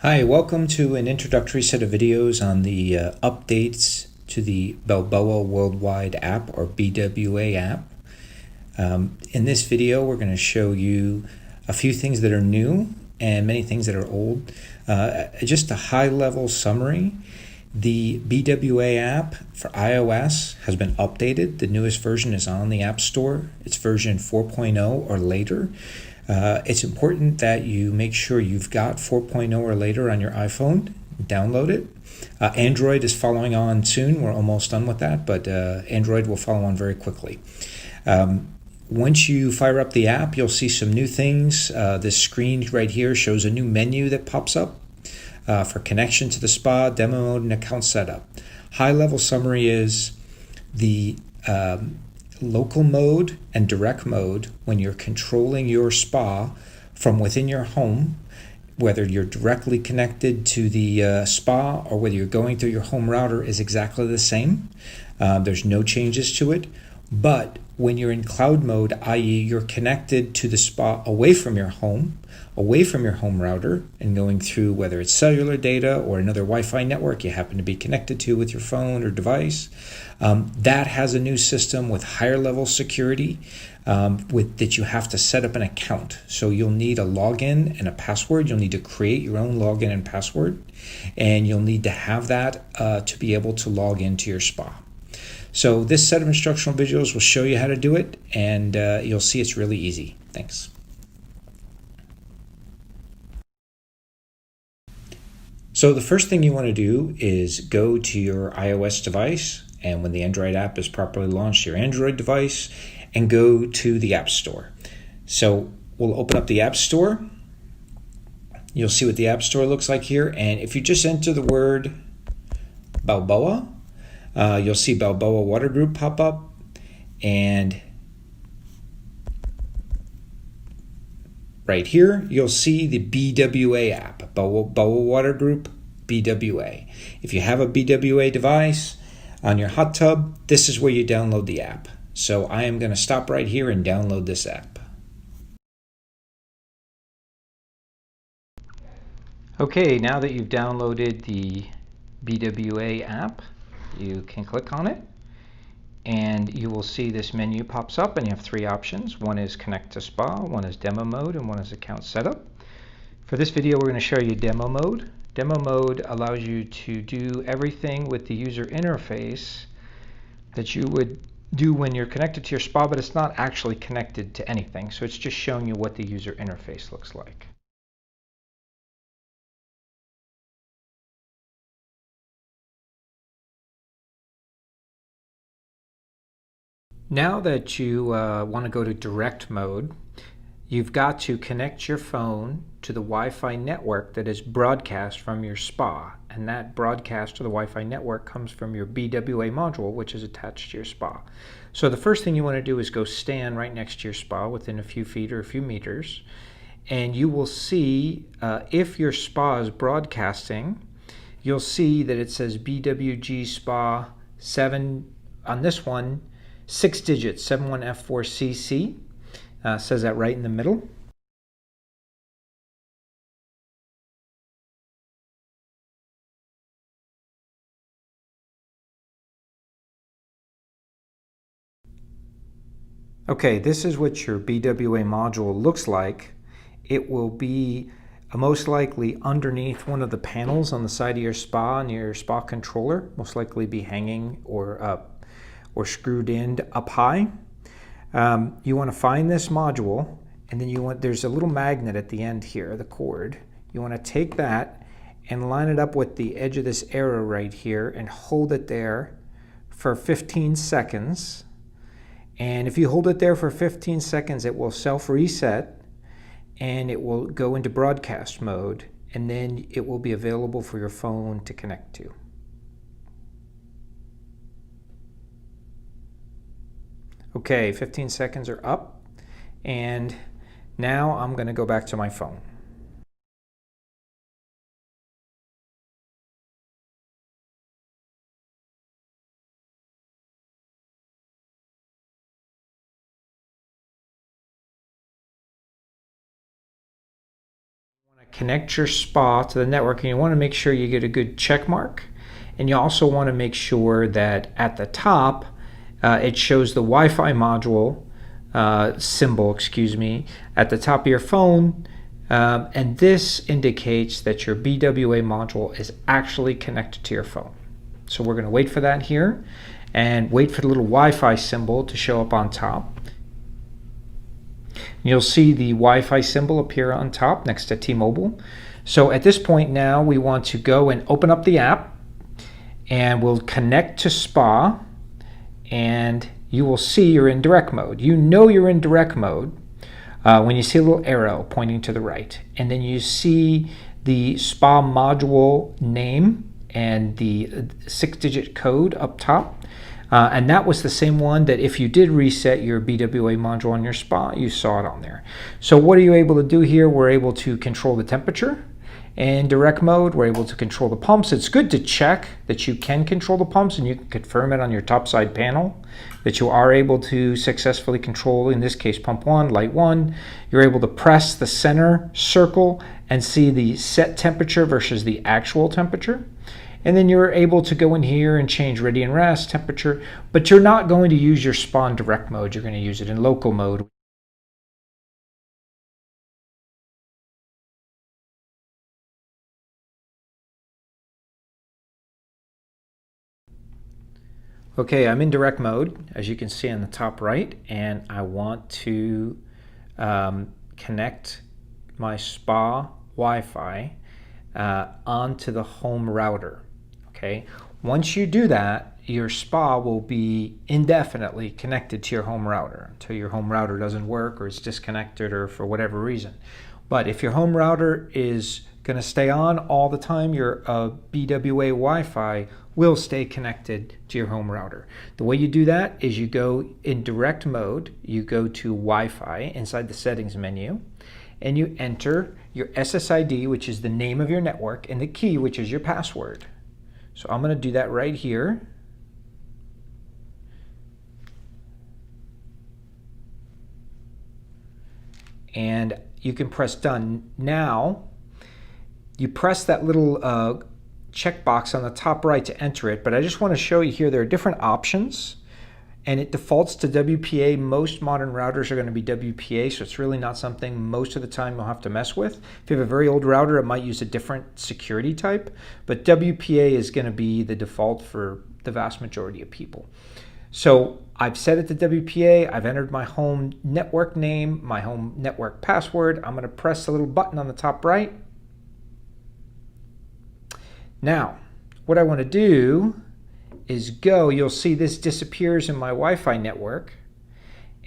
Hi, welcome to an introductory set of videos on the updates to the Balboa Worldwide app, or BWA app. In this video, we're going to show you a few things that are new and many things that are old. Just a high-level summary. The BWA app for iOS has been updated. The newest version is on the App Store. It's version 4.0 or later. It's important that you make sure you've got 4.0 or later on your iPhone. Download it. Android is following on soon. We're almost done with that, but Android will follow on very quickly. Once you fire up the app, you'll see some new things. This screen right here shows a new menu that pops up for connection to the spa, demo mode, and account setup. High-level summary is the local mode and direct mode when you're controlling your spa from within your home, whether you're directly connected to the spa or whether you're going through your home router, is exactly the same. There's no changes to it. But when you're in cloud mode, i.e. you're connected to the spa away from your home router, and going through whether it's cellular data or another Wi-Fi network you happen to be connected to with your phone or device, that has a new system with higher level security that you have to set up an account. So you'll need a login and a password. You'll need to create your own login and password, and you'll need to have that to be able to log into your spa. So this set of instructional videos will show you how to do it, and you'll see it's really easy. Thanks. So the first thing you want to do is go to your iOS device, and when the Android app is properly launched, your Android device, and go to the App Store. So we'll open up the App Store. You'll see what the App Store looks like here, and if you just enter the word Balboa, you'll see Balboa Water Group pop up, and right here you'll see the BWA app, Balboa Water Group BWA. If you have a BWA device on your hot tub, this is where you download the app. So I am going to stop right here and download this app. Okay, now that you've downloaded the BWA app, you can click on it, and you will see this menu pops up, and you have three options. One is connect to spa, one is demo mode, and one is account setup. For this video, we're going to show you demo mode. Demo mode allows you to do everything with the user interface that you would do when you're connected to your spa, but it's not actually connected to anything. So it's just showing you what the user interface looks like. Now that you want to go to direct mode, you've got to connect your phone to the Wi-Fi network that is broadcast from your spa, and that broadcast to the Wi-Fi network comes from your BWA module, which is attached to your spa. So the first thing you want to do is go stand right next to your spa within a few feet or a few meters, and you will see if your spa is broadcasting, you'll see that it says BWG Spa 7 on this one, 6 digits, 71F4CC. Says that right in the middle. Okay, this is what your BWA module looks like. It will be most likely underneath one of the panels on the side of your spa, near your spa controller, most likely be hanging or screwed in up high. You want to find this module, and then there's a little magnet at the end here, the cord. You want to take that and line it up with the edge of this arrow right here and hold it there for 15 seconds. And if you hold it there for 15 seconds, it will self-reset and it will go into broadcast mode, and then it will be available for your phone to connect to. Okay, 15 seconds are up, and now I'm going to go back to my phone. connect your spa to the network, and you want to make sure you get a good check mark. And you also want to make sure that at the top it shows the Wi-Fi module symbol, at the top of your phone. And this indicates that your BWA module is actually connected to your phone. So we're going to wait for that here and wait for the little Wi-Fi symbol to show up on top. You'll see the Wi-Fi symbol appear on top next to T-Mobile. So at this point now we want to go and open up the app, and we'll connect to Spa, and you will see you're in direct mode. You know you're in direct mode when you see a little arrow pointing to the right, and then you see the Spa module name and the 6-digit code up top. And that was the same one that if you did reset your BWA module on your spa, you saw it on there. So what are you able to do here? We're able to control the temperature. In direct mode, we're able to control the pumps. It's good to check that you can control the pumps, and you can confirm it on your top side panel that you are able to successfully control, in this case, pump 1, light 1. You're able to press the center circle and see the set temperature versus the actual temperature. And then you're able to go in here and change ready and rest temperature, but you're not going to use your spa in direct mode. You're going to use it in local mode. Okay, I'm in direct mode, as you can see on the top right, and I want to connect my spa Wi-Fi onto the home router. Okay, once you do that, your spa will be indefinitely connected to your home router until your home router doesn't work or it's disconnected or for whatever reason. But if your home router is going to stay on all the time, your BWA Wi-Fi will stay connected to your home router. The way you do that is you go in direct mode, you go to Wi-Fi inside the settings menu, and you enter your SSID, which is the name of your network, and the key, which is your password. So I'm going to do that right here. And you can press done. Now, you press that little checkbox on the top right to enter it, but I just want to show you here there are different options, and it defaults to WPA. Most modern routers are going to be WPA, so it's really not something most of the time you'll have to mess with. If you have a very old router, it might use a different security type, but WPA is going to be the default for the vast majority of people. So I've set it to WPA, I've entered my home network name, my home network password. I'm going to press the little button on the top right. Now, what I want to do is go, you'll see this disappears in my Wi-Fi network,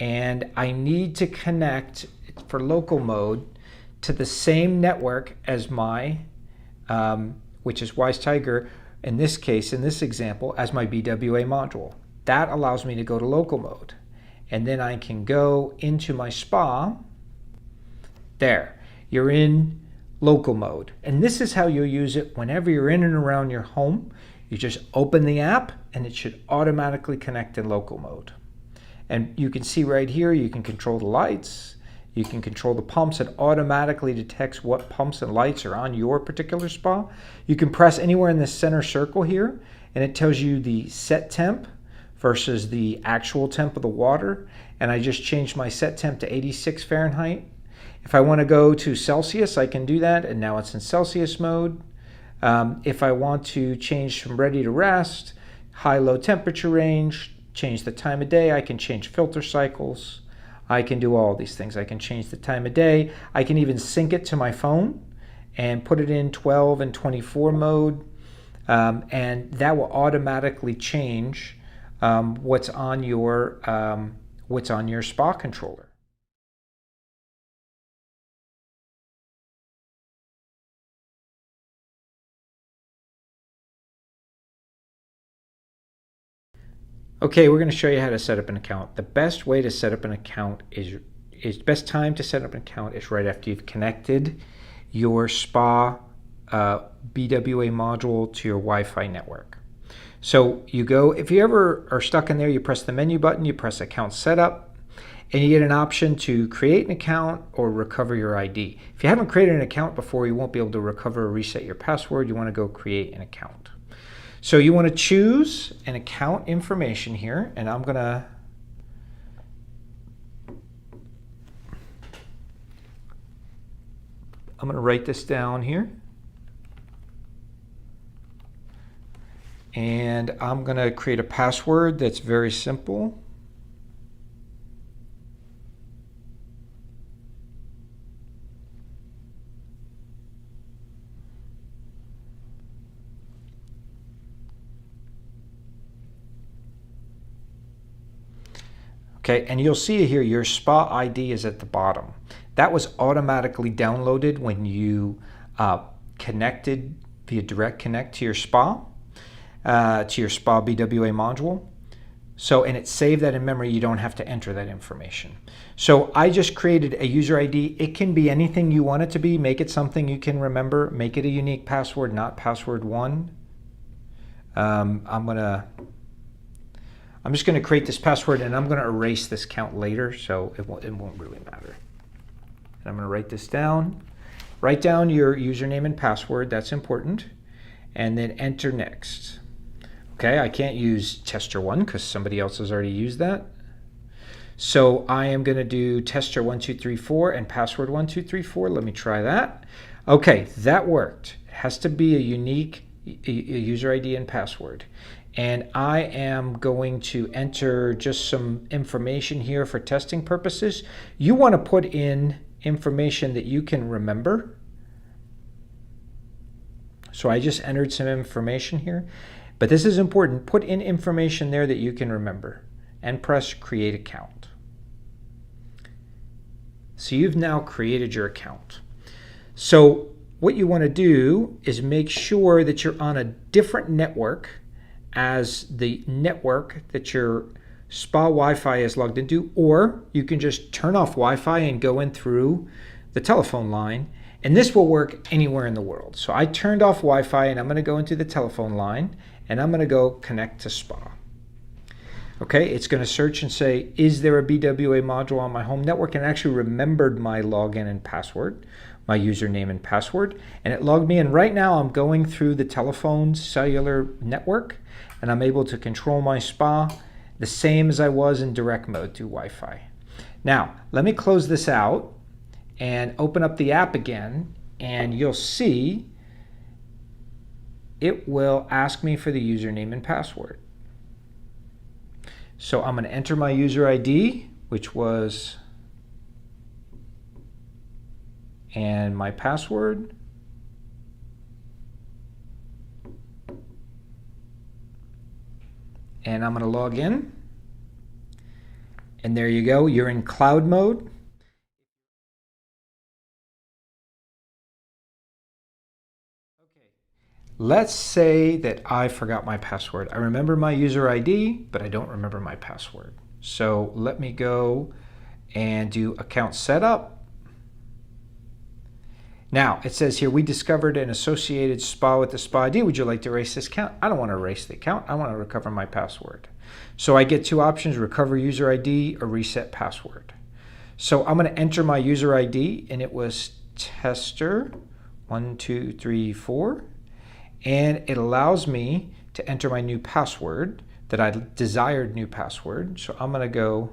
and I need to connect for local mode to the same network as my, which is Wise Tiger, in this case, in this example, as my BWA module. That allows me to go to local mode, and then I can go into my spa. There, you're in local mode, and this is how you'll use it whenever you're in and around your home. You just open the app and it should automatically connect in local mode. And you can see right here, you can control the lights, you can control the pumps. It automatically detects what pumps and lights are on your particular spa. You can press anywhere in the center circle here and it tells you the set temp versus the actual temp of the water. And I just changed my set temp to 86 Fahrenheit. If I want to go to Celsius, I can do that, and now it's in Celsius mode. If I want to change from ready to rest, high-low temperature range, change the time of day, I can change filter cycles. I can do all these things. I can change the time of day. I can even sync it to my phone and put it in 12 and 24 mode, and that will automatically change what's on your spa controller. Okay, we're going to show you how to set up an account. The best way to set up an account is best time to set up an account is right after you've connected your spa BWA module to your Wi-Fi network. So you go, if you ever are stuck in there, you press the menu button, you press account setup, and you get an option to create an account or recover your ID. If you haven't created an account before, you won't be able to recover or reset your password. You want to go create an account. So you want to choose an account information here, and I'm going to write this down here. And I'm going to create a password that's very simple. Okay, and you'll see here your SPA ID is at the bottom. That was automatically downloaded when you connected via Direct Connect to your SPA BWA module. So, and it saved that in memory. You don't have to enter that information. So I just created a user ID. It can be anything you want it to be. Make it something you can remember. Make it a unique password, not password 1. I'm just going to create this password, and I'm going to erase this count later, so it won't really matter. And I'm going to write this down. Write down your username and password. That's important. And then enter next. Okay, I can't use tester1 because somebody else has already used that. So I am going to do tester1234 and password1234. Let me try that. Okay, that worked. It has to be a unique user ID and password. And I am going to enter just some information here for testing purposes. You want to put in information that you can remember. So I just entered some information here. But this is important. Put in information there that you can remember and press Create Account. So you've now created your account. So what you want to do is make sure that you're on a different network as the network that your SPA Wi-Fi is logged into, or you can just turn off Wi-Fi and go in through the telephone line, and this will work anywhere in the world. So I turned off Wi-Fi, and I'm going to go into the telephone line, and I'm going to go connect to SPA. Okay, it's going to search and say, is there a BWA module on my home network? And it actually remembered my login and password, my username and password, and it logged me in. Right now I'm going through the telephone cellular network, and I'm able to control my SPA the same as I was in direct mode through Wi-Fi. Now, let me close this out and open up the app again, and you'll see it will ask me for the username and password. So I'm going to enter my user ID, which was, and my password. And I'm going to log in. And there you go. You're in cloud mode. Okay. Let's say that I forgot my password. I remember my user ID, but I don't remember my password. So let me go and do account setup. Now, it says here, we discovered an associated SPA with the SPA ID. Would you like to erase this account? I don't want to erase the account. I want to recover my password. So I get two options, recover user ID or reset password. So I'm going to enter my user ID, and it was tester1234. And it allows me to enter my new password, that I desired new password. So I'm going to go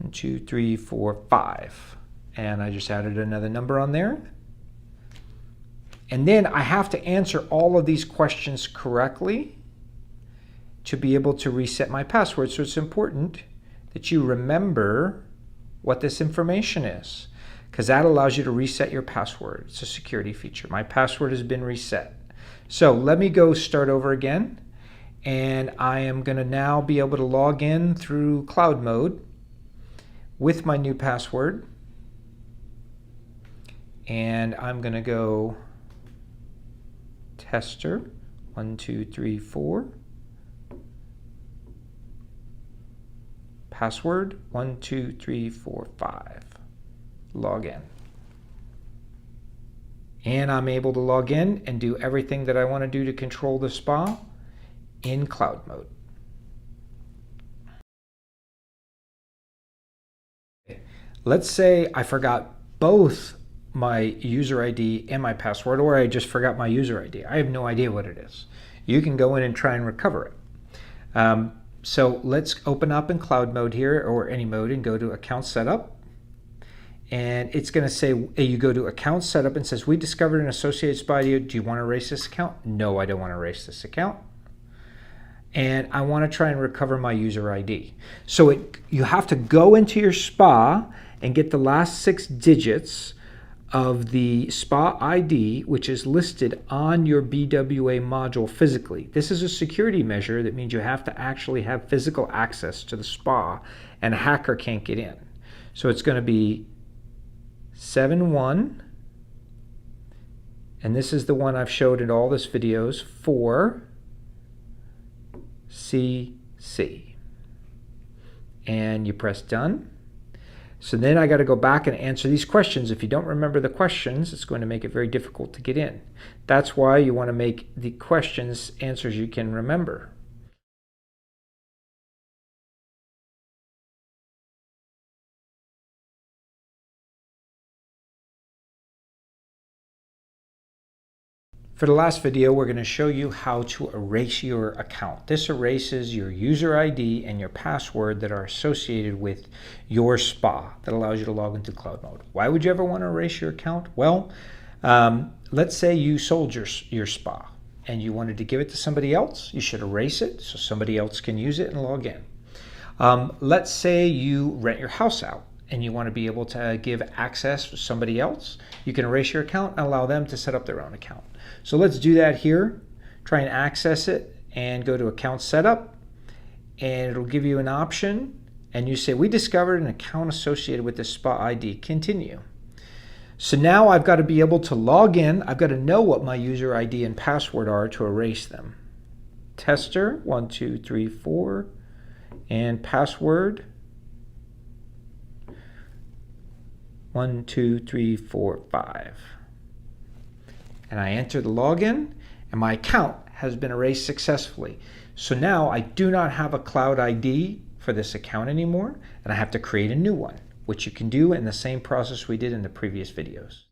1, 2, 3, 4, 5. And I just added another number on there. And then I have to answer all of these questions correctly to be able to reset my password. So it's important that you remember what this information is, because that allows you to reset your password. It's a security feature. My password has been reset. So let me go start over again. And I am going to now be able to log in through cloud mode with my new password. And I'm going to go tester1234, password 12345, log in. And I'm able to log in and do everything that I want to do to control the SPA in cloud mode. Let's say I forgot both my user ID and my password, or I just forgot my user ID. I have no idea what it is. You can go in and try and recover it. So let's open up in cloud mode here, or any mode, and go to account setup. And it's going to say, you go to account setup and says, we discovered an associated spy. Do you want to erase this account? No, I don't want to erase this account. And I want to try and recover my user ID. So you have to go into your SPA and get the last 6 digits of the SPA ID, which is listed on your BWA module physically. This is a security measure that means you have to actually have physical access to the SPA, and a hacker can't get in. So it's going to be 71, and this is the one I've showed in all this videos, 4CC. And you press done. So then I got to go back and answer these questions. If you don't remember the questions, it's going to make it very difficult to get in. That's why you want to make the questions answers you can remember. For the last video, we're going to show you how to erase your account. This erases your user ID and your password that are associated with your SPA. That allows you to log into cloud mode. Why would you ever want to erase your account? Well, let's say you sold your SPA and you wanted to give it to somebody else. You should erase it so somebody else can use it and log in. Let's say you rent your house out and you want to be able to give access to somebody else. You can erase your account and allow them to set up their own account. So let's do that here. Try and access it and go to account setup, and it'll give you an option, and you say, we discovered an account associated with this SPA ID. Continue. So now I've got to be able to log in. I've got to know what my user ID and password are to erase them. Tester 1 2 3 4, and password 1 2 3 4 5. And I enter the login, and my account has been erased successfully. So now I do not have a cloud ID for this account anymore, and I have to create a new one, which you can do in the same process we did in the previous videos.